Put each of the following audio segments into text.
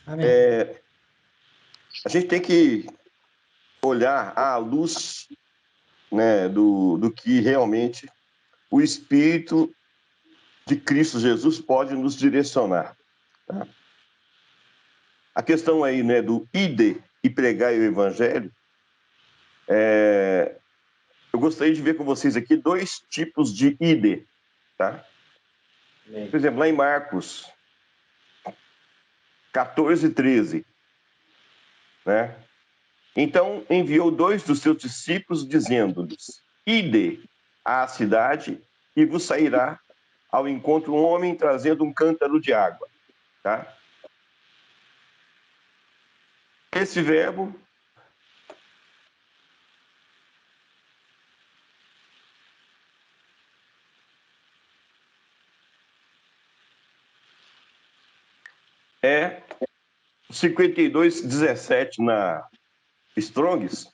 Amém. A gente tem que olhar à luz, né, do que realmente o Espírito de Cristo Jesus pode nos direcionar. Tá? A questão aí, né, do ide e pregar o Evangelho, eu gostaria de ver com vocês aqui dois tipos de ide. Tá? Por exemplo, lá em Marcos 14, 13, né? Então enviou 2 dos seus discípulos, dizendo-lhes: ide à cidade e vos sairá ao encontro um homem trazendo um cântaro de água. Tá? Esse verbo é 52:17 na Strongs,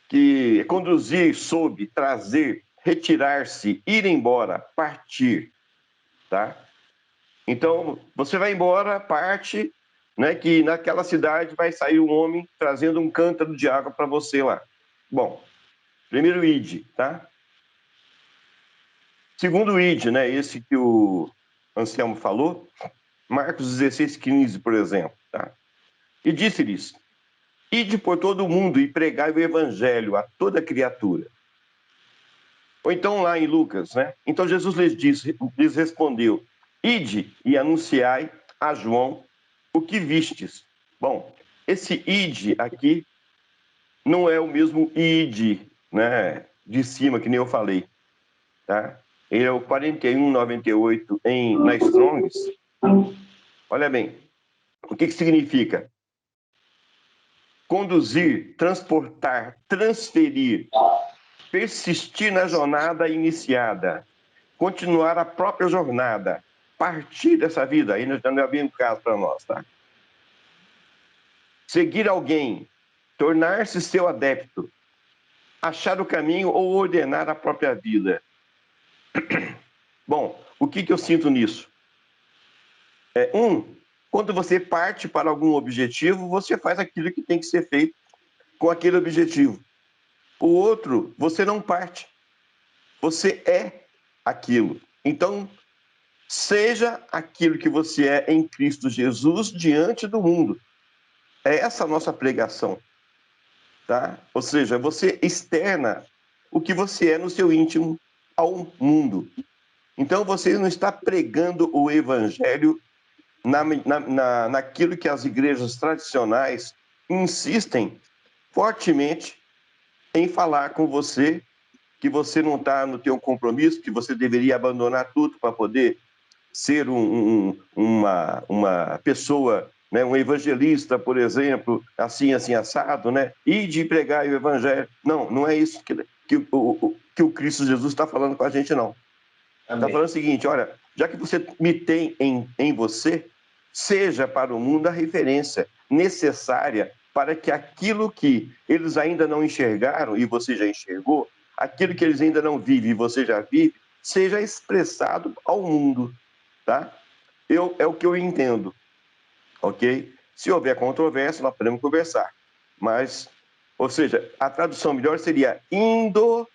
que conduzir, sob, trazer, retirar-se, ir embora, partir, tá? Então, você vai embora, parte, né, que naquela cidade vai sair um homem trazendo um cântaro de água para você lá. Bom, primeiro id, tá? Segundo id, né, esse que o Anselmo falou, Marcos 16:15, por exemplo, tá? E disse-lhes: ide por todo o mundo e pregai o evangelho a toda criatura. Ou então lá em Lucas, né? Então Jesus lhes respondeu: ide e anunciai a João o que vistes. Bom, esse ide aqui não é o mesmo ide, né, de cima, que nem eu falei, tá? Ele é o 41:98 na Strongs. Olha bem, o que significa? Conduzir, transportar, transferir, persistir na jornada iniciada, continuar a própria jornada, partir dessa vida, aí não é bem o caso para nós, tá? Seguir alguém, tornar-se seu adepto, achar o caminho ou ordenar a própria vida. Bom, o que eu sinto nisso? Quando você parte para algum objetivo, você faz aquilo que tem que ser feito com aquele objetivo. O outro, você não parte. Você é aquilo. Então, seja aquilo que você é em Cristo Jesus diante do mundo. É essa a nossa pregação. Tá? Ou seja, você externa o que você é no seu íntimo ao mundo. Então, você não está pregando o evangelho naquilo que as igrejas tradicionais insistem fortemente em falar com você, que você não está no teu compromisso, que você deveria abandonar tudo para poder ser uma pessoa, né, um evangelista, por exemplo, assim, assado, né, e de pregar o evangelho. Não, não é isso que o Cristo Jesus está falando com a gente, não. Está falando o seguinte: olha, já que você me tem em você, seja para o mundo a referência necessária para que aquilo que eles ainda não enxergaram e você já enxergou, aquilo que eles ainda não vivem e você já vive, seja expressado ao mundo, tá? É o que eu entendo, ok? Se houver controvérsia, nós podemos conversar. Mas, ou seja, a tradução melhor seria indo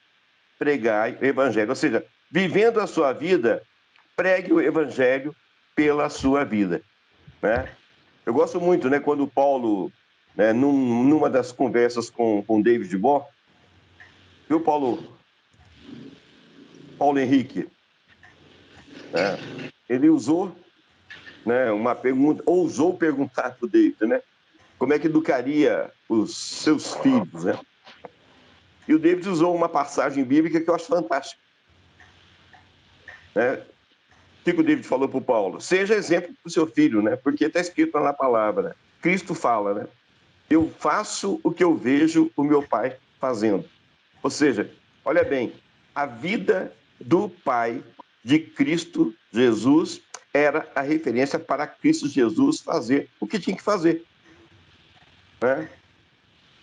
pregar o evangelho, ou seja, vivendo a sua vida, pregue o evangelho pela sua vida, né? Eu gosto muito, né, quando Paulo, né, numa das conversas com David Bohr, viu, Paulo Henrique, né, ele usou, né, uma pergunta, ousou perguntar para o David, né, como é que educaria os seus filhos, né? E o David usou uma passagem bíblica que eu acho fantástica, né? O que o David falou para o Paulo? Seja exemplo para o seu filho, né? Porque está escrito na palavra, né? Cristo fala, né? Eu faço o que eu vejo o meu pai fazendo. Ou seja, olha bem, a vida do pai de Cristo Jesus era a referência para Cristo Jesus fazer o que tinha que fazer, né?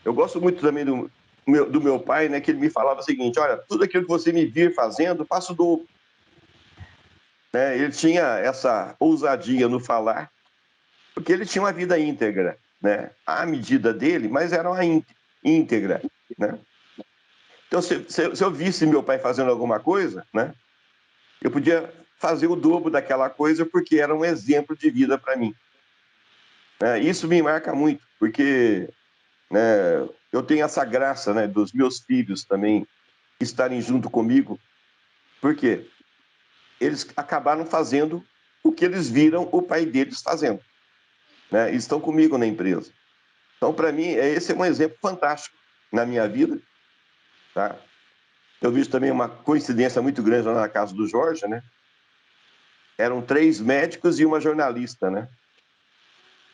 Eu gosto muito também do meu pai, né? Que ele me falava o seguinte: olha, tudo aquilo que você me vir fazendo, faça o dobro. né? Ele tinha essa ousadia no falar, porque ele tinha uma vida íntegra, né? À medida dele, mas era uma íntegra, né? Então, se eu visse meu pai fazendo alguma coisa, né? Eu podia fazer o dobro daquela coisa porque era um exemplo de vida para mim. Isso me marca muito, porque, né, eu tenho essa graça, né, dos meus filhos também estarem junto comigo. Por quê? Eles acabaram fazendo o que eles viram o pai deles fazendo, né? E estão comigo na empresa. Então, para mim, esse é um exemplo fantástico na minha vida, tá? Eu vi também uma coincidência muito grande lá na casa do Jorge, né? Eram 3 médicos e uma jornalista, né?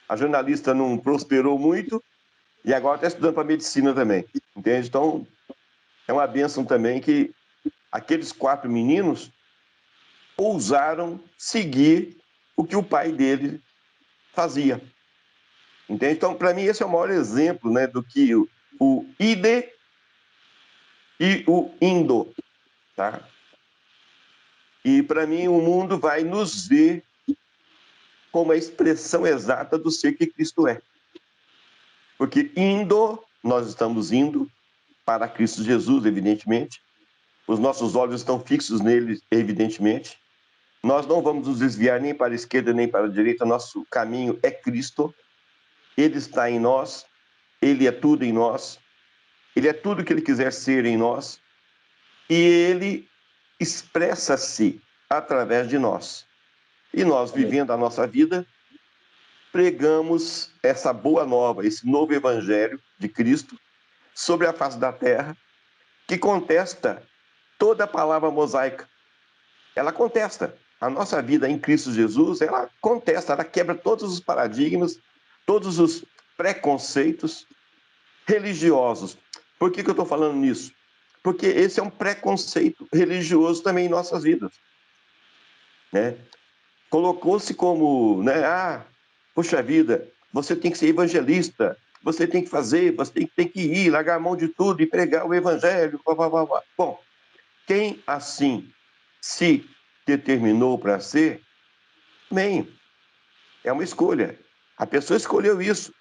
A jornalista não prosperou muito e agora está estudando para medicina também, entende? Então, é uma bênção também que aqueles 4 meninos ousaram seguir o que o pai dele fazia, entende? Então, para mim, esse é o maior exemplo, né, do que o ide e o indo, tá? E, para mim, o mundo vai nos ver como a expressão exata do ser que Cristo é. Porque indo, nós estamos indo para Cristo Jesus, evidentemente. Os nossos olhos estão fixos nele, evidentemente. Nós não vamos nos desviar nem para a esquerda nem para a direita. Nosso caminho é Cristo. Ele está em nós. Ele é tudo em nós. Ele é tudo que ele quiser ser em nós. E ele expressa-se através de nós. E nós, vivendo a nossa vida, pregamos essa boa nova, esse novo evangelho de Cristo sobre a face da terra, que contesta toda a palavra mosaica. Ela contesta. A nossa vida em Cristo Jesus, ela contesta, ela quebra todos os paradigmas, todos os preconceitos religiosos. Por que eu estou falando nisso? Porque esse é um preconceito religioso também em nossas vidas, né? Colocou-se como, né? Poxa vida, você tem que ser evangelista, você tem que fazer, você tem que ir, largar a mão de tudo e pregar o evangelho. Blá, blá, blá, blá. Bom, quem assim se determinou para ser, bem, é uma escolha. A pessoa escolheu isso.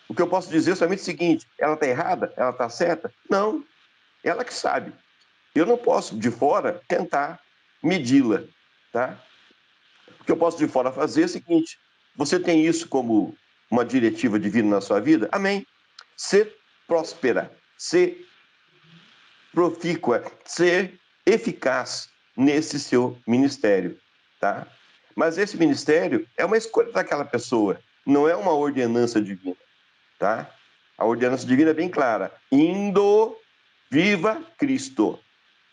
O que eu posso dizer é somente o seguinte: ela está errada? Ela está certa? Não, ela que sabe. Eu não posso, de fora, tentar medi-la, tá? O que eu posso de fora fazer é o seguinte: você tem isso como uma diretiva divina na sua vida? Amém. Ser próspera, ser profícua, ser eficaz nesse seu ministério, tá? Mas esse ministério é uma escolha daquela pessoa, não é uma ordenança divina, tá? A ordenança divina é bem clara: indo, viva Cristo,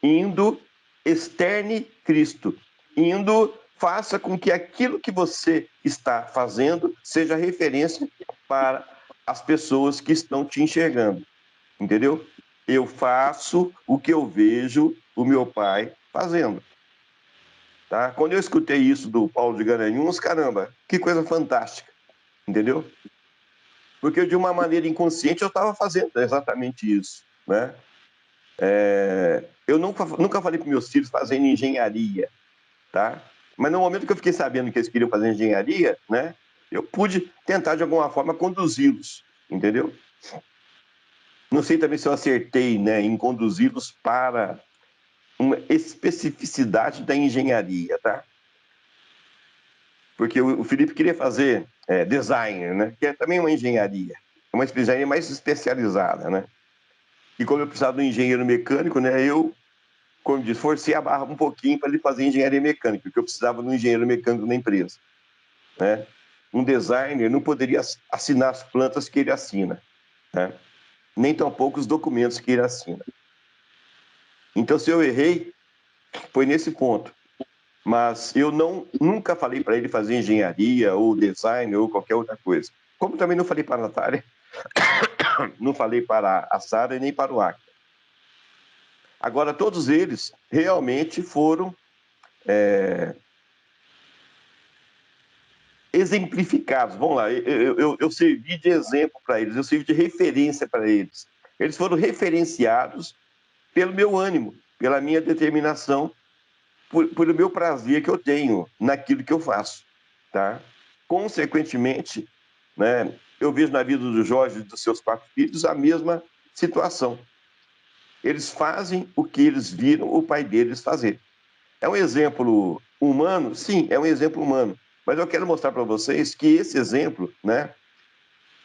indo, externe Cristo, indo, faça com que aquilo que você está fazendo seja referência para as pessoas que estão te enxergando, entendeu? Eu faço o que eu vejo o meu pai fazendo. Tá? Quando eu escutei isso do Paulo de Garanhuns, caramba, que coisa fantástica, entendeu? Porque de uma maneira inconsciente eu estava fazendo exatamente isso, né? Eu nunca falei para meus filhos fazerem engenharia, tá? Mas no momento que eu fiquei sabendo que eles queriam fazer engenharia, né? Eu pude tentar de alguma forma conduzi-los, entendeu? Não sei também se eu acertei, né, em conduzi-los para uma especificidade da engenharia, tá? Porque o Felipe queria fazer design, né? Que é também uma engenharia, uma engenharia mais especializada, né? E como eu precisava de um engenheiro mecânico, né? Eu, como disse, forcei a barra um pouquinho para ele fazer engenharia mecânica, porque eu precisava de um engenheiro mecânico na empresa, né? Um designer não poderia assinar as plantas que ele assina, né? Nem tampouco os documentos que ele assina. Então, se eu errei, foi nesse ponto. Mas eu nunca falei para ele fazer engenharia ou design ou qualquer outra coisa. Como também não falei para a Natália, não falei para a Sara e nem para o Acre. Agora, todos eles realmente foram exemplificados. Vamos lá, eu servi de exemplo para eles, eu servi de referência para eles. Eles foram referenciados pelo meu ânimo, pela minha determinação pelo meu prazer que eu tenho naquilo que eu faço, tá? Consequentemente, né, eu vejo na vida do Jorge e dos seus 4 filhos a mesma situação. Eles fazem o que eles viram o pai deles fazer. É um exemplo humano? Sim, é um exemplo humano. Mas eu quero mostrar para vocês que esse exemplo, né?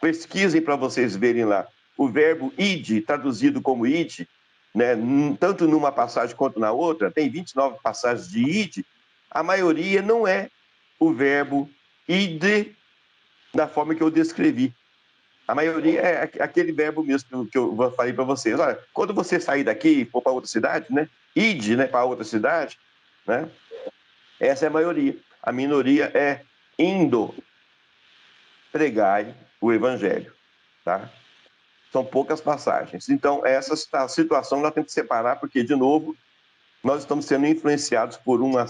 Pesquisem para vocês verem lá. O verbo id, traduzido como id, né, tanto numa passagem quanto na outra, tem 29 passagens de id, a maioria não é o verbo id da forma que eu descrevi. A maioria é aquele verbo mesmo que eu falei para vocês. Olha, quando você sair daqui e for para outra cidade, né, id, né, para outra cidade, né, essa é a maioria. A minoria é indo, pregai o evangelho, tá? São poucas passagens. Então, essa situação nós temos que separar, porque, de novo, nós estamos sendo influenciados por uma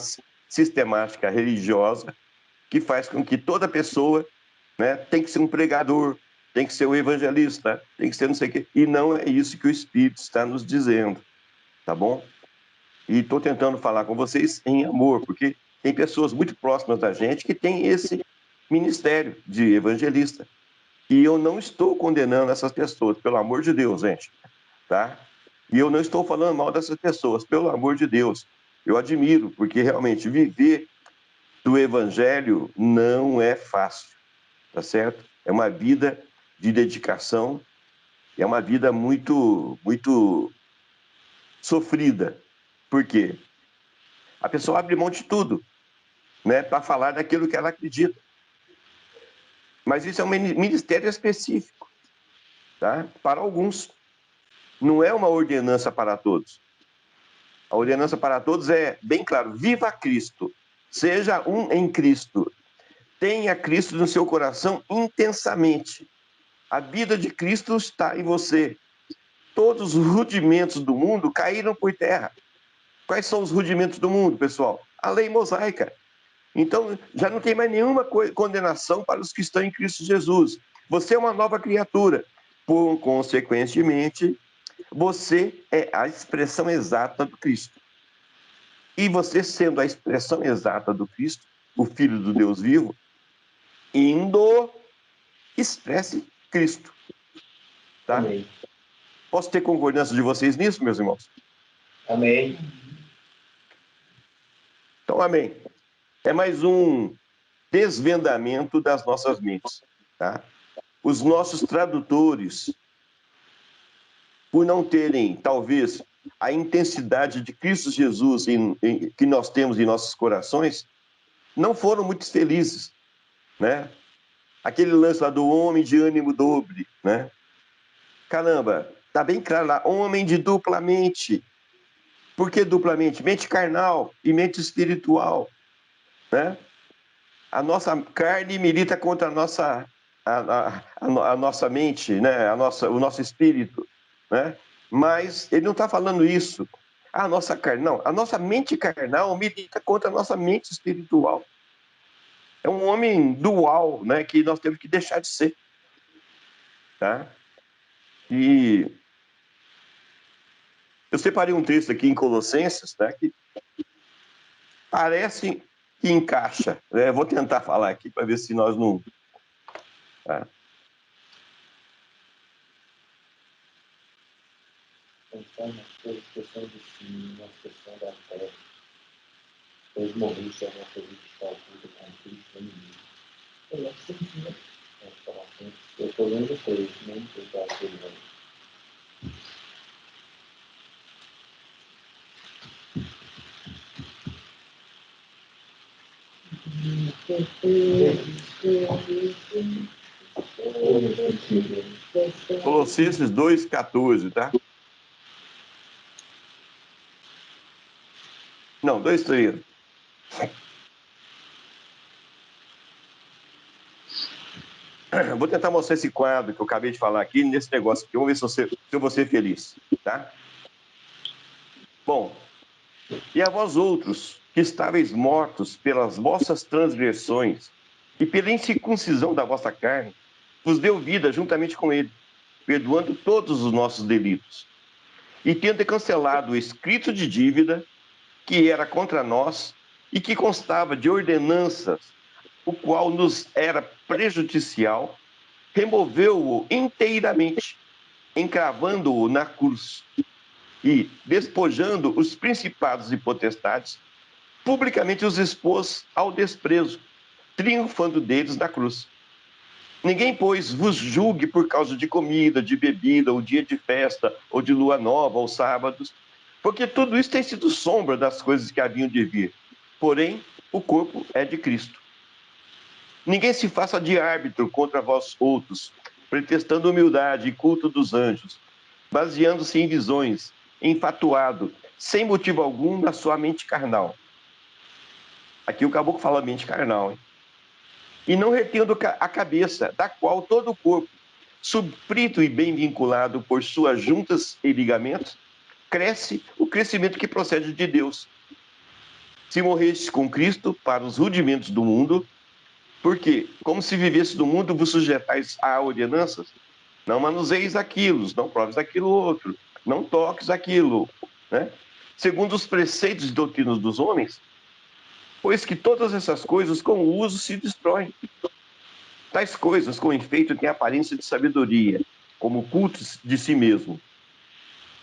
sistemática religiosa que faz com que toda pessoa, né, tem que ser um pregador, tem que ser um evangelista, tem que ser não sei o quê. E não é isso que o Espírito está nos dizendo, tá bom? E estou tentando falar com vocês em amor, porque tem pessoas muito próximas da gente que têm esse ministério de evangelista. E eu não estou condenando essas pessoas, pelo amor de Deus, gente, tá? E eu não estou falando mal dessas pessoas, pelo amor de Deus. Eu admiro, porque realmente viver do evangelho não é fácil, tá certo? É uma vida de dedicação, é uma vida muito, muito sofrida. Por quê? A pessoa abre mão de tudo, né, para falar daquilo que ela acredita. Mas isso é um ministério específico, tá? Para alguns. Não é uma ordenança para todos. A ordenança para todos é bem claro: viva Cristo, seja um em Cristo, tenha Cristo no seu coração intensamente. A vida de Cristo está em você. Todos os rudimentos do mundo caíram por terra. Quais são os rudimentos do mundo, pessoal? A lei mosaica. Então, já não tem mais nenhuma condenação para os que estão em Cristo Jesus. Você é uma nova criatura. Consequentemente, você é a expressão exata do Cristo. E você, sendo a expressão exata do Cristo, o Filho do Deus vivo, indo, expresse Cristo. Tá? Amém. Posso ter concordância de vocês nisso, meus irmãos? Amém. Então, amém. É mais um desvendamento das nossas mentes. Tá? Os nossos tradutores, por não terem, talvez, a intensidade de Cristo Jesus que nós temos em nossos corações, não foram muito felizes, né? Aquele lance lá do homem de ânimo dobre, né? Caramba, tá bem claro lá, homem de dupla mente. Por que duplamente? Mente carnal e mente espiritual, né? A nossa carne milita contra a nossa mente, né? O nosso espírito, né? Mas ele não está falando isso. A nossa carne, não. A nossa mente carnal milita contra a nossa mente espiritual. É um homem dual, né? Que nós temos que deixar de ser, tá? E eu separei um texto aqui em Colossenses, né? Que parece que encaixa. Né? Vou tentar falar aqui para ver se nós não. Tá? Então, nós questão do sim, nós questão da fé. Pois morriste a nossa vida está oculta com Cristo em mim. Eu acho que né? Eu estou lendo 3, nem o que está aqui. Colossenses 2,14, tá? Não, 2,13. Vou tentar mostrar esse quadro que eu acabei de falar aqui, nesse negócio aqui. Vamos ver se eu vou ser feliz, tá? Bom, e a vós outros, que estáveis mortos pelas vossas transgressões e pela incircuncisão da vossa carne, vos deu vida juntamente com ele, perdoando todos os nossos delitos. E tendo cancelado o escrito de dívida que era contra nós e que constava de ordenanças, o qual nos era prejudicial, removeu-o inteiramente, encravando-o na cruz e, despojando os principados e potestades, publicamente os expôs ao desprezo, triunfando deles na cruz. Ninguém, pois, vos julgue por causa de comida, de bebida, ou dia de festa, ou de lua nova, ou sábados, porque tudo isso tem sido sombra das coisas que haviam de vir. Porém, o corpo é de Cristo. Ninguém se faça de árbitro contra vós outros, pretextando humildade e culto dos anjos, baseando-se em visões, enfatuado, sem motivo algum na sua mente carnal. Aqui o caboclo fala mente carnal, hein? E não retendo a cabeça, da qual todo o corpo, suprido e bem vinculado por suas juntas e ligamentos, cresce o crescimento que procede de Deus. Se morreste com Cristo para os rudimentos do mundo, porque, como se vivesse do mundo, vos sujeitais a ordenanças, não manuseis aquilo, não proves aquilo outro, não toques aquilo, né? Segundo os preceitos e doutrinas dos homens, pois que todas essas coisas com o uso se destroem. Tais coisas com efeito têm aparência de sabedoria, como cultos de si mesmo,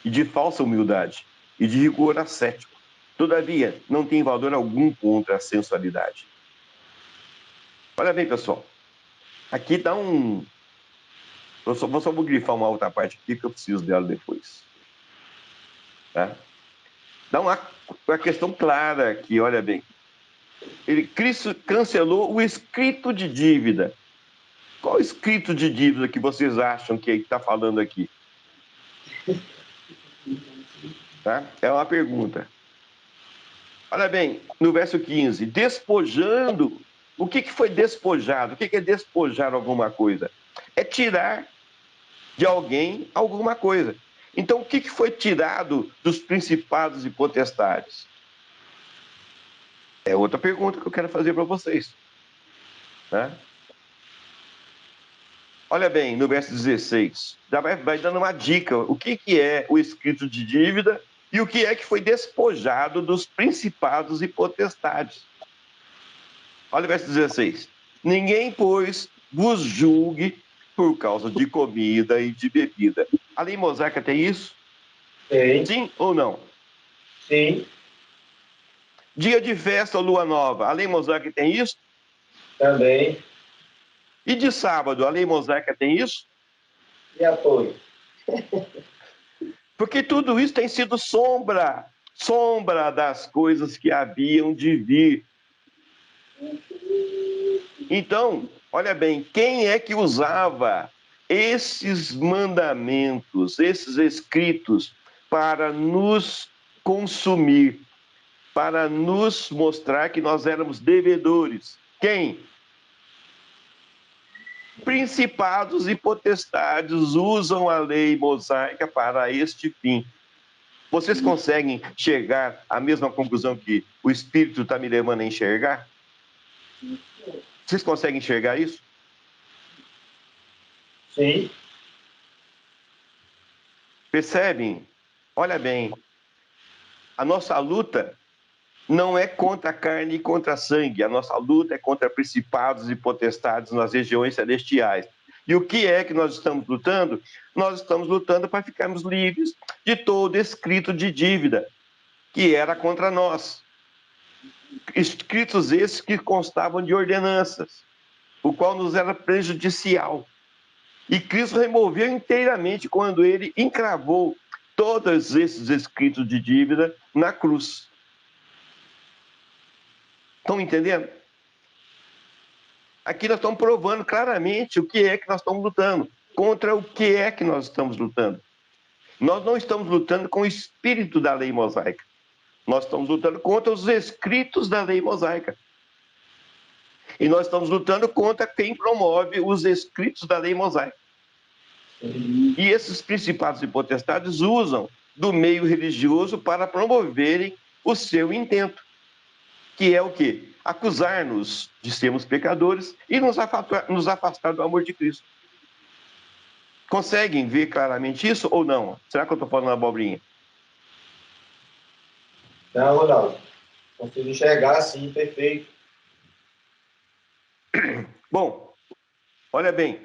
e de falsa humildade, e de rigor ascético. Todavia, não tem valor algum contra a sensualidade. Olha bem, pessoal, aqui dá um... Só vou grifar uma outra parte aqui, que eu preciso dela depois. Tá? Dá uma questão clara aqui, olha bem. Cristo cancelou o escrito de dívida. Qual escrito de dívida que vocês acham que está falando aqui? Tá? É uma pergunta. Olha bem, no verso 15, despojando. O que foi despojado? O que é despojar alguma coisa? É tirar de alguém alguma coisa. Então, o que foi tirado dos principados e potestades? É outra pergunta que eu quero fazer para vocês. Né? Olha bem, no verso 16, já vai dando uma dica. O que é o escrito de dívida e o que é que foi despojado dos principados e potestades. Olha o verso 16. Ninguém, pois, vos julgue por causa de comida e de bebida. A lei mosaica tem isso? Sim. Sim ou não? Sim. Dia de festa ou lua nova, a lei mosaica tem isso? Também. E de sábado, a lei mosaica tem isso? E apoio? Porque tudo isso tem sido sombra das coisas que haviam de vir. Então, olha bem, quem é que usava esses mandamentos, esses escritos, para nos consumir, para nos mostrar que nós éramos devedores? Quem? Principados e potestades usam a lei mosaica para este fim. Vocês conseguem chegar à mesma conclusão que o Espírito está me levando a enxergar? Vocês conseguem enxergar isso? Sim. Percebem? Olha bem, a nossa luta não é contra a carne e contra a sangue, a nossa luta é contra principados e potestades nas regiões celestiais. E o que é que nós estamos lutando? Nós estamos lutando para ficarmos livres de todo escrito de dívida que era contra nós. Escritos esses que constavam de ordenanças, o qual nos era prejudicial. E Cristo removeu inteiramente quando ele encravou todos esses escritos de dívida na cruz. Estão entendendo? Aqui nós estamos provando claramente o que é que nós estamos lutando. Contra o que é que nós estamos lutando. Nós não estamos lutando com o espírito da lei mosaica. Nós estamos lutando contra os escritos da lei mosaica. E nós estamos lutando contra quem promove os escritos da lei mosaica. E esses principados e potestades usam do meio religioso para promoverem o seu intento, que é o quê? Acusar-nos de sermos pecadores e nos afastar do amor de Cristo. Conseguem ver claramente isso ou não? Será que eu estou falando abobrinha? Não, Ronaldo. Consigo enxergar assim, perfeito. Bom, olha bem,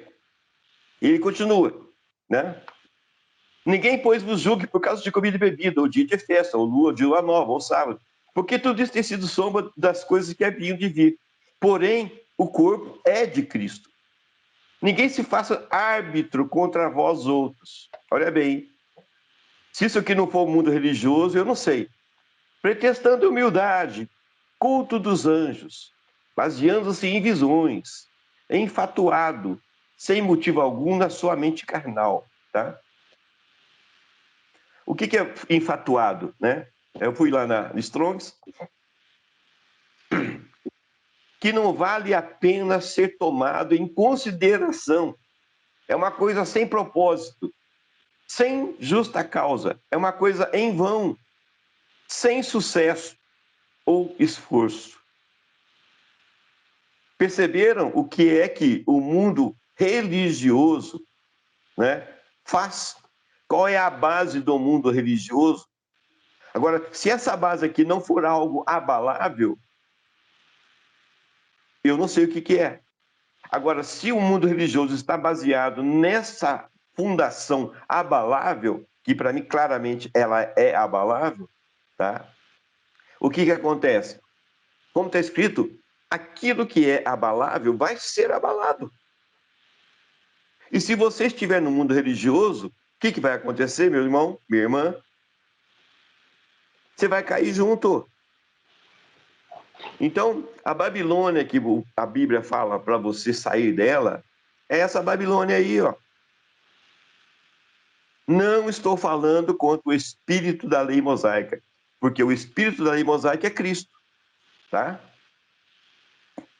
ele continua, né? Ninguém, pois, vos julgue por causa de comida e bebida, ou dia de festa, ou lua, de lua nova, ou sábado, porque tudo isso tem sido sombra das coisas que haviam de vir. Porém, o corpo é de Cristo. Ninguém se faça árbitro contra vós outros. Olha bem, se isso aqui não for o mundo religioso, eu não sei. Pretextando humildade, culto dos anjos, baseando-se em visões, enfatuado, sem motivo algum na sua mente carnal, tá? O que é enfatuado, né? Eu fui lá na Strongs, que não vale a pena ser tomado em consideração. É uma coisa sem propósito, sem justa causa. É uma coisa em vão, sem sucesso ou esforço. Perceberam o que é que o mundo religioso, né, faz? Qual é a base do mundo religioso? Agora, se essa base aqui não for algo abalável, eu não sei o que é. Agora, se o mundo religioso está baseado nessa fundação abalável, que para mim claramente ela é abalável, tá? O que acontece? Como está escrito, aquilo que é abalável vai ser abalado. E se você estiver no mundo religioso, o que vai acontecer, meu irmão, minha irmã? Você vai cair junto. Então, a Babilônia que a Bíblia fala para você sair dela, é essa Babilônia aí, ó. Não estou falando contra o espírito da lei mosaica, porque o espírito da lei mosaica é Cristo, tá?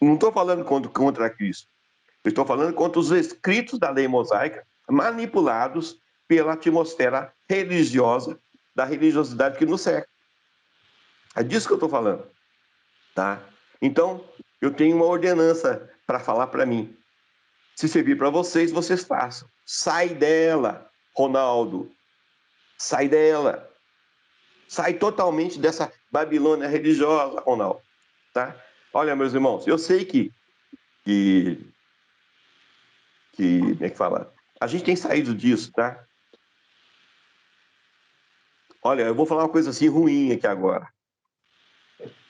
Não estou falando contra Cristo. Eu estou falando contra os escritos da lei mosaica manipulados pela atmosfera religiosa, da religiosidade que nos cerca. É disso que eu estou falando, tá? Então, eu tenho uma ordenança para falar para mim. Se servir para vocês, vocês façam. Sai dela, Ronaldo. Sai dela. Sai totalmente dessa Babilônia religiosa, Ronaldo. Tá? Olha, meus irmãos, eu sei que como é que fala? A gente tem saído disso, tá? Olha, eu vou falar uma coisa assim ruim aqui agora.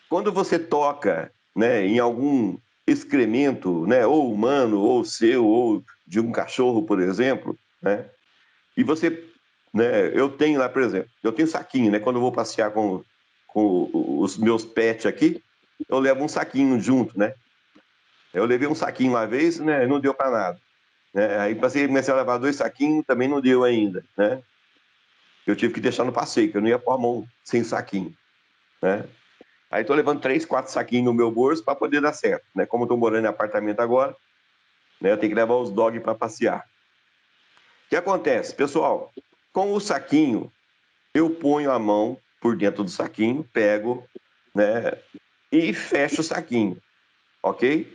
Quando você toca, né, em algum excremento, né, ou humano, ou seu, ou de um cachorro, por exemplo, né, e você, né, eu tenho lá, por exemplo, eu tenho saquinho, né, quando eu vou passear com os meus pets aqui, eu levo um saquinho junto, né. Eu levei um saquinho uma vez, né, não deu para nada. Né? Aí comecei a levar 2 saquinhos, também não deu ainda, né. Eu tive que deixar no passeio, que eu não ia pôr a mão sem saquinho, né. Aí estou levando 3, 4 saquinhos no meu bolso para poder dar certo, né? Como estou morando em apartamento agora, né, eu tenho que levar os dogs para passear. O que acontece, pessoal? Com o saquinho, eu ponho a mão por dentro do saquinho, pego, né, e fecho o saquinho, ok?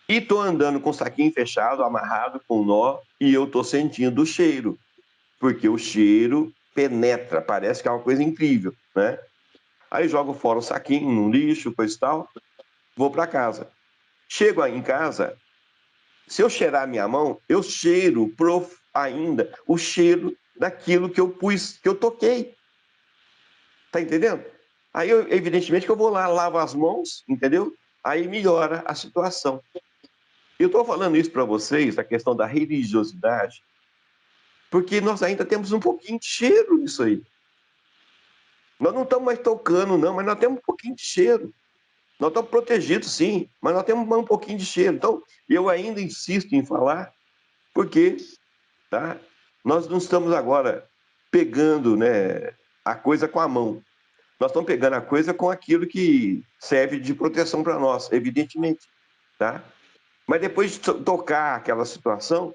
E estou andando com o saquinho fechado, amarrado com nó, e eu estou sentindo o cheiro, porque o cheiro penetra, parece que é uma coisa incrível, né? Aí jogo fora o saquinho no lixo, coisa e tal, vou para casa. Chego em casa, se eu cheirar a minha mão, eu cheiro ainda o cheiro daquilo que eu pus, que eu toquei. Tá entendendo? Aí, evidentemente, que eu vou lá, lavo as mãos, entendeu? Aí melhora a situação. Eu estou falando isso para vocês, a questão da religiosidade, porque nós ainda temos um pouquinho de cheiro nisso aí. Nós não estamos mais tocando, não, mas nós temos um pouquinho de cheiro. Nós estamos protegidos, sim, mas nós temos um pouquinho de cheiro. Então, eu ainda insisto em falar, porque, tá, nós não estamos agora pegando, né, a coisa com a mão. Nós estamos pegando a coisa com aquilo que serve de proteção para nós, evidentemente, tá? Mas depois de tocar aquela situação,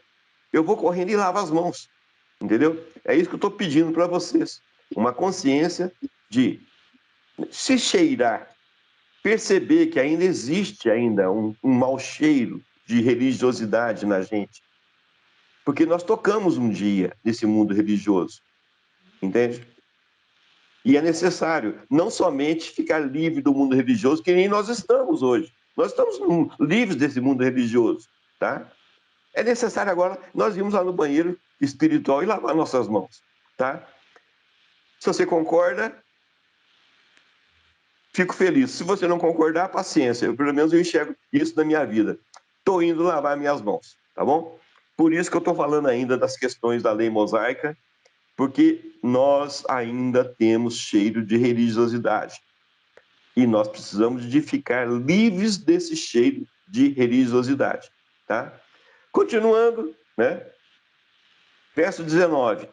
eu vou correndo e lavo as mãos, entendeu? É isso que eu estou pedindo para vocês. Uma consciência de se cheirar, perceber que ainda existe ainda um mau cheiro de religiosidade na gente. Porque nós tocamos um dia nesse mundo religioso, entende? E é necessário não somente ficar livre do mundo religioso, que nem nós estamos hoje. Nós estamos livres desse mundo religioso, tá? É necessário agora nós irmos lá no banheiro espiritual e lavar nossas mãos, tá? Se você concorda, fico feliz. Se você não concordar, paciência. Pelo menos eu enxergo isso na minha vida. Estou indo lavar minhas mãos, tá bom? Por isso que eu estou falando ainda das questões da lei mosaica, porque nós ainda temos cheiro de religiosidade. E nós precisamos de ficar livres desse cheiro de religiosidade, tá? Continuando, né? Verso 19.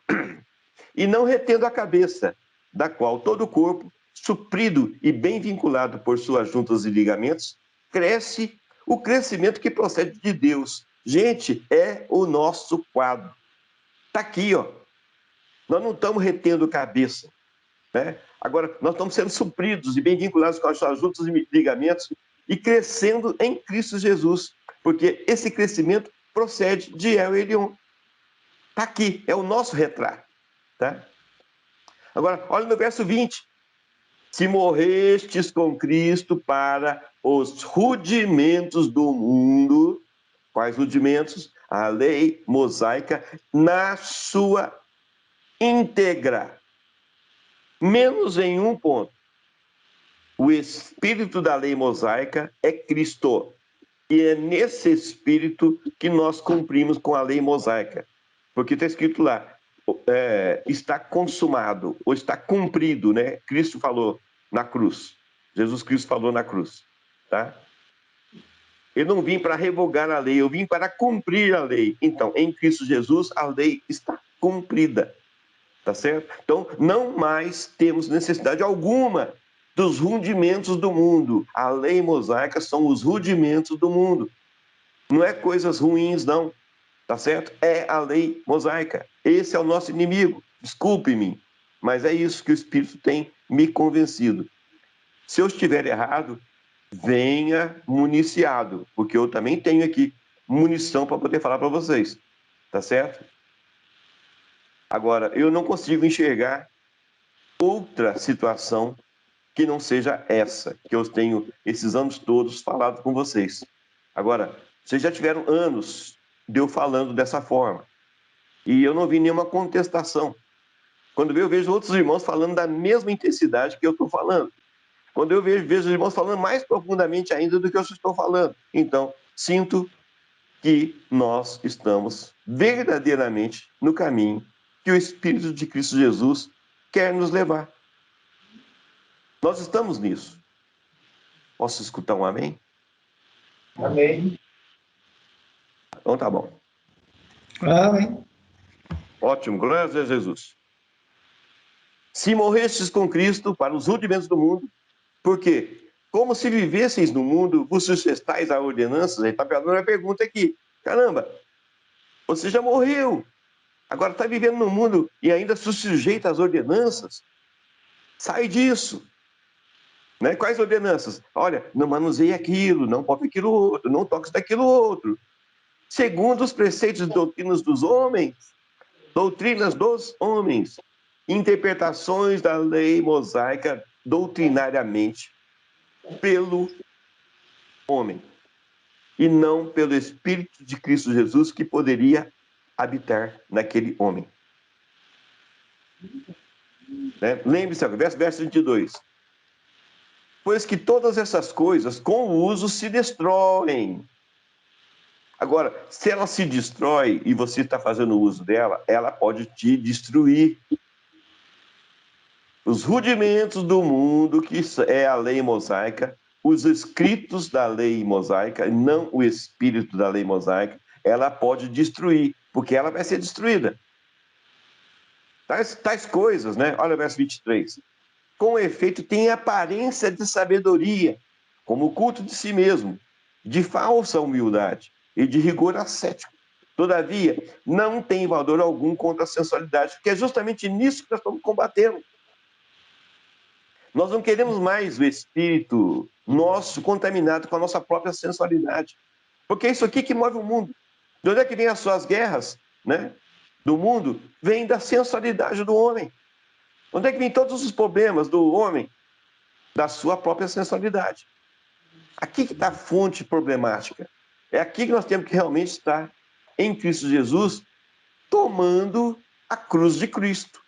E não retendo a cabeça, da qual todo o corpo, suprido e bem vinculado por suas juntas e ligamentos, cresce o crescimento que procede de Deus. Gente, é o nosso quadro. Está aqui, ó. Nós não estamos retendo cabeça, né? Agora, nós estamos sendo supridos e bem vinculados com as suas juntas e ligamentos e crescendo em Cristo Jesus, porque esse crescimento procede de El Elyon. Está aqui, é o nosso retrato, tá? Agora, olha no verso 20. Se morrestes com Cristo para os rudimentos do mundo, quais rudimentos? A lei mosaica na sua íntegra, menos em um ponto. O espírito da lei mosaica é Cristo. E é nesse espírito que nós cumprimos com a lei mosaica. Porque está escrito lá, está consumado, ou está cumprido, né? Cristo falou na cruz. Jesus Cristo falou na cruz, tá? Eu não vim para revogar a lei, eu vim para cumprir a lei. Então, em Cristo Jesus, a lei está cumprida, tá certo? Então, não mais temos necessidade alguma dos rudimentos do mundo. A lei mosaica são os rudimentos do mundo. Não é coisas ruins, não. Tá certo? É a lei mosaica. Esse é o nosso inimigo. Desculpe-me, mas é isso que o Espírito tem me convencido. Se eu estiver errado, venha municiado, porque eu também tenho aqui munição para poder falar para vocês. Tá certo? Agora, eu não consigo enxergar outra situação que não seja essa, que eu tenho esses anos todos falado com vocês. Agora, vocês já tiveram anos de eu falando dessa forma. E eu não vi nenhuma contestação. Quando eu vejo outros irmãos falando da mesma intensidade que eu estou falando. Quando eu vejo os irmãos falando mais profundamente ainda do que eu estou falando. Então, sinto que nós estamos verdadeiramente no caminho que o Espírito de Cristo Jesus quer nos levar. Nós estamos nisso. Posso escutar um amém? Amém. Então tá bom. Amém. Ótimo, glórias a Jesus. Se morrestes com Cristo para os rudimentos do mundo, por quê? Como se vivesseis no mundo, vos sujeitais a ordenanças. Aí está pegando uma pergunta aqui. Caramba, você já morreu. Agora está vivendo no mundo e ainda se sujeita às ordenanças? Sai disso. Né? Quais ordenanças? Olha, não manuseie aquilo, não toque aquilo outro, não toque daquilo outro. Segundo os preceitos e doutrinas dos homens, interpretações da lei mosaica doutrinariamente pelo homem e não pelo Espírito de Cristo Jesus que poderia habitar naquele homem. Né? Lembre-se, verso 22. Pois que todas essas coisas, com o uso, se destroem. Agora, se ela se destrói e você está fazendo uso dela, ela pode te destruir. Os rudimentos do mundo, que é a lei mosaica, os escritos da lei mosaica, não o espírito da lei mosaica, ela pode destruir, porque ela vai ser destruída. Tais coisas, né? Olha o verso 23. Com efeito, tem aparência de sabedoria, como o culto de si mesmo, de falsa humildade e de rigor ascético. Todavia, não tem valor algum contra a sensualidade, porque é justamente nisso que nós estamos combatendo. Nós não queremos mais o espírito nosso contaminado com a nossa própria sensualidade, porque é isso aqui que move o mundo. De onde é que vem as suas guerras, né? Do mundo? Vem da sensualidade do homem. Onde é que vem todos os problemas do homem? Da sua própria sensualidade. Aqui que está a fonte problemática. É aqui que nós temos que realmente estar em Cristo Jesus, tomando a cruz de Cristo.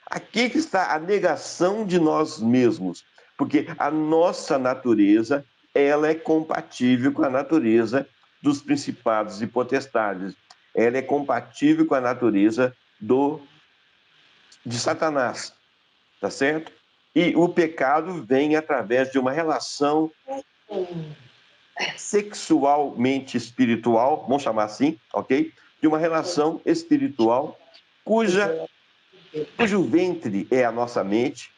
Aqui que está a negação de nós mesmos, porque a nossa natureza, ela é compatível com a natureza dos principados e potestades. Ela é compatível com a natureza de Satanás, tá certo? E o pecado vem através de uma relação sexualmente espiritual, vamos chamar assim, ok? De uma relação espiritual cujo ventre é a nossa mente,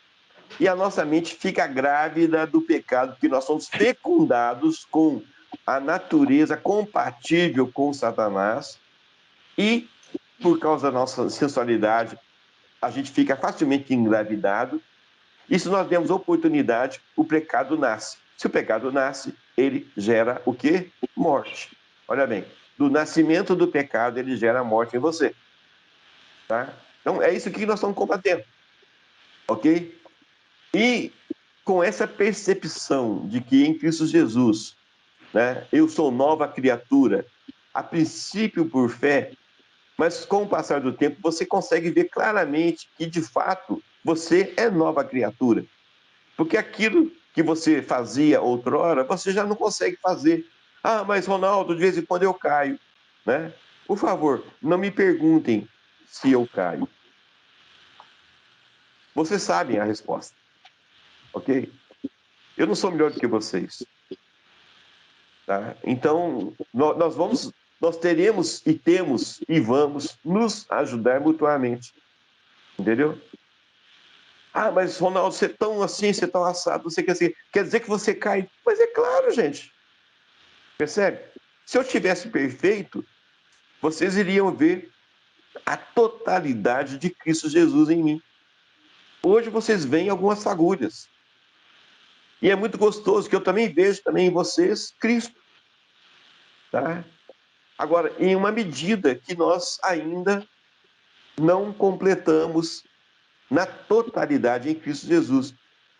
e a nossa mente fica grávida do pecado, porque nós somos fecundados com a natureza compatível com Satanás, e por causa da nossa sensualidade, a gente fica facilmente engravidado, e se nós demos oportunidade, o pecado nasce. Se o pecado nasce, ele gera o quê? Morte. Olha bem, do nascimento do pecado, ele gera morte em você. Tá? Então, é isso que nós estamos combatendo. Ok? E com essa percepção de que em Cristo Jesus, né, eu sou nova criatura, a princípio por fé, mas com o passar do tempo você consegue ver claramente que, de fato, você é nova criatura. Porque aquilo que você fazia outrora, você já não consegue fazer. Ah, mas Ronaldo, de vez em quando eu caio, né? Por favor, não me perguntem se eu caio. Vocês sabem a resposta, ok? Eu não sou melhor do que vocês, tá? Então, nós teremos e temos e vamos nos ajudar mutuamente, entendeu? Ah, mas Ronaldo, você é tão assim, você é tão assado, você quer dizer que você cai? Mas é claro, gente. Percebe? Se eu tivesse perfeito, vocês iriam ver a totalidade de Cristo Jesus em mim. Hoje vocês veem algumas fagulhas. E é muito gostoso que eu também vejo também em vocês Cristo. Tá? Agora, em uma medida que nós ainda não completamos na totalidade em Cristo Jesus.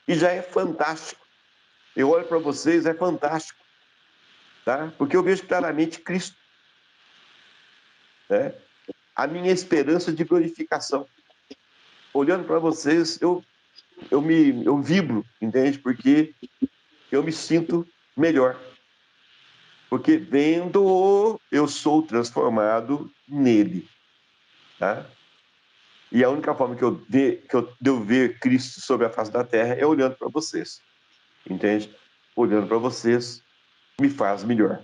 E já é fantástico. Eu olho para vocês, é fantástico. Tá? Porque eu vejo claramente Cristo. Né? A minha esperança de glorificação. Olhando para vocês, eu vibro, entende? Porque eu me sinto melhor. Porque vendo-o, eu sou transformado nele. Tá? E a única forma que eu devo ver Cristo sobre a face da terra é olhando para vocês. Entende? Olhando para vocês me faz melhor.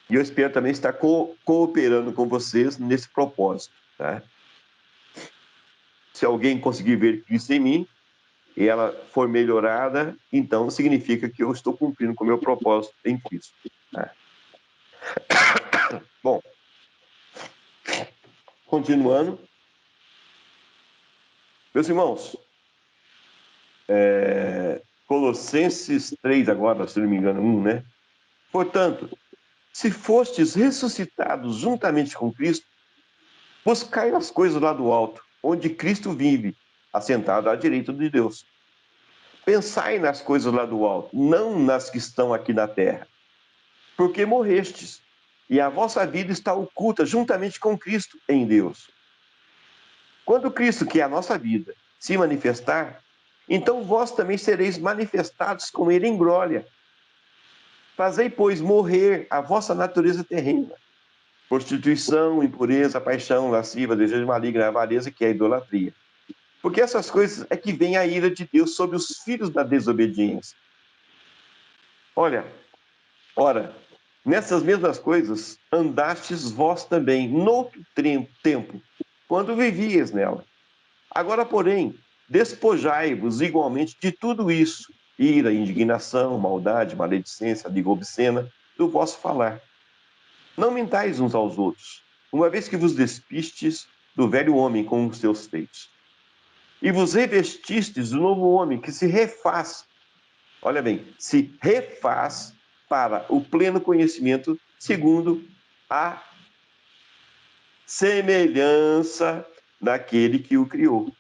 E eu espero também estar cooperando com vocês nesse propósito. Tá? Se alguém conseguir ver Cristo em mim e ela for melhorada, então significa que eu estou cumprindo com o meu propósito em Cristo. Tá? Bom, continuando. Meus irmãos, Colossenses 3 agora, se não me engano, 1, né? Portanto, se fostes ressuscitados juntamente com Cristo, buscai as coisas lá do alto, onde Cristo vive, assentado à direita de Deus. Pensai nas coisas lá do alto, não nas que estão aqui na terra. Porque morrestes, e a vossa vida está oculta juntamente com Cristo em Deus. Quando Cristo, que é a nossa vida, se manifestar, então vós também sereis manifestados com ele em glória. Fazei, pois, morrer a vossa natureza terrena. Prostituição, impureza, paixão, lasciva, desejo maligno, avareza, que é a idolatria. Porque essas coisas é que vem a ira de Deus sobre os filhos da desobediência. Ora, nessas mesmas coisas andastes vós também, noutro tempo, quando vivíeis nela. Agora, porém, despojai-vos igualmente de tudo isso, ira, indignação, maldade, maledicência, língua obscena, do vosso falar. Não mentais uns aos outros, uma vez que vos despistes do velho homem com os seus feitos. E vos revestistes do novo homem que se refaz, olha bem, se refaz para o pleno conhecimento segundo a semelhança daquele que o criou.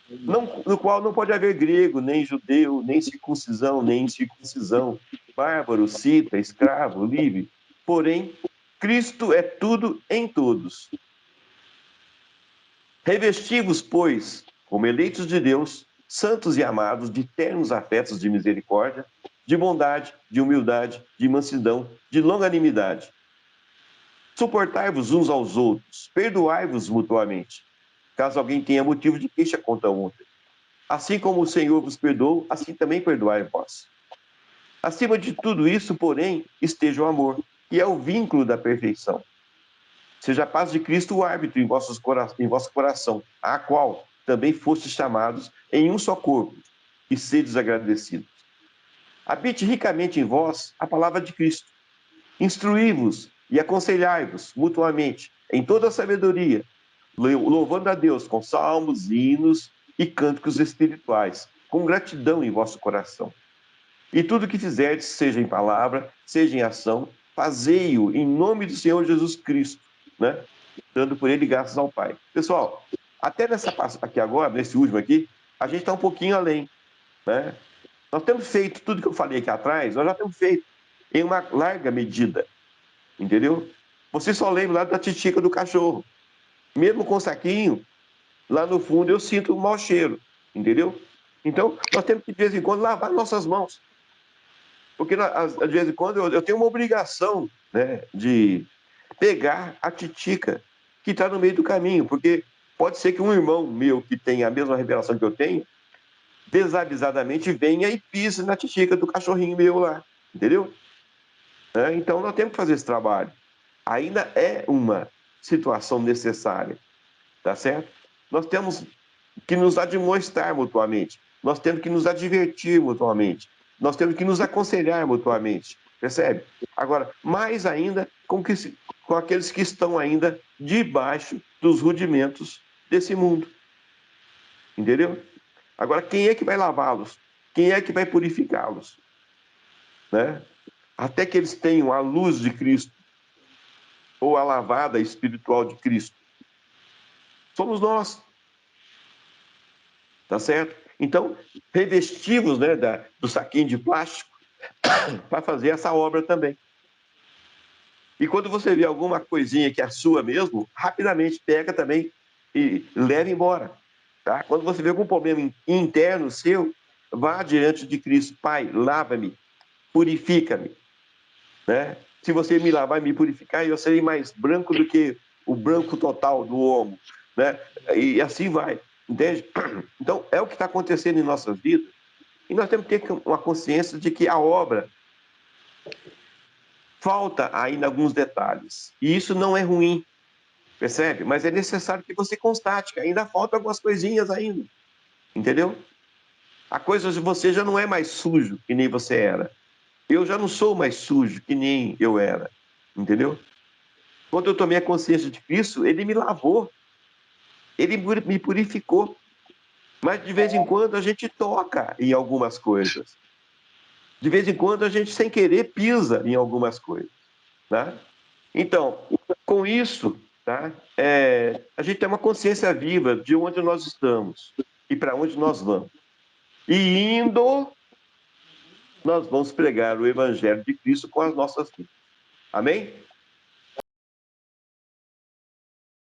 no qual não pode haver grego, nem judeu, nem circuncisão, nem incircuncisão, bárbaro, cita, escravo, livre. Porém, Cristo é tudo em todos. Revesti-vos, pois, como eleitos de Deus, santos e amados, de ternos afetos de misericórdia, de bondade, de humildade, de mansidão, de longanimidade. Suportai-vos uns aos outros, perdoai-vos mutuamente, caso alguém tenha motivo de queixa contra outro. Assim como o Senhor vos perdoou, assim também perdoai vós. Acima de tudo isso, porém, esteja o amor, que é o vínculo da perfeição. Seja a paz de Cristo o árbitro em vosso coração, a qual também fostes chamados em um só corpo, e sedes agradecidos. Habite ricamente em vós a palavra de Cristo. Instruí-vos e aconselhai-vos mutuamente em toda a sabedoria, louvando a Deus com salmos, hinos e cânticos espirituais, com gratidão em vosso coração. E tudo que fizerdes, seja em palavra, seja em ação, fazei-o em nome do Senhor Jesus Cristo, né? Dando por ele graças ao Pai. Pessoal, até nessa aqui agora, nesse último aqui, a gente está um pouquinho além, né? Nós temos feito tudo que eu falei aqui atrás, nós já temos feito em uma larga medida, entendeu? Você só lembra lá da titica do cachorro. Mesmo com o saquinho, lá no fundo eu sinto um mau cheiro, entendeu? Então, nós temos que, de vez em quando, lavar nossas mãos. Porque, de vez em quando, eu tenho uma obrigação, né, de pegar a titica que está no meio do caminho. Porque pode ser que um irmão meu que tenha a mesma revelação que eu tenho, desavisadamente venha e pise na titica do cachorrinho meu lá, entendeu? Então, nós temos que fazer esse trabalho. Ainda é uma situação necessária, tá certo? Nós temos que nos admoestar mutuamente, nós temos que nos advertir mutuamente, nós temos que nos aconselhar mutuamente, percebe? Agora, mais ainda com aqueles que estão ainda debaixo dos rudimentos desse mundo, entendeu? Agora, quem é que vai lavá-los? Quem é que vai purificá-los? Né? Até que eles tenham a luz de Cristo, ou a lavada espiritual de Cristo. Somos nós. Tá certo? Então, revestimos, né, do saquinho de plástico para fazer essa obra também. E quando você vê alguma coisinha que é sua mesmo, rapidamente pega também e leva embora. Tá? Quando você vê algum problema interno seu, vá diante de Cristo. Pai, lava-me, purifica-me. Né? Se você me lavar e me purificar, eu serei mais branco do que o branco total do homo. Né? E assim vai. Entende? Então, é o que está acontecendo em nossas vidas. E nós temos que ter uma consciência de que a obra falta ainda alguns detalhes. E isso não é ruim, percebe? Mas é necessário que você constate que ainda falta algumas coisinhas ainda. Entendeu? A coisa de você já não é mais sujo que nem você era. Eu já não sou mais sujo que nem eu era. Entendeu? Quando eu tomei a consciência de Cristo, ele me lavou. Ele me purificou. Mas de vez em quando a gente toca em algumas coisas. De vez em quando a gente, sem querer, pisa em algumas coisas. Tá? Então, com isso, tá? A gente tem uma consciência viva de onde nós estamos e para onde nós vamos. E indo, nós vamos pregar o Evangelho de Cristo com as nossas vidas. Amém?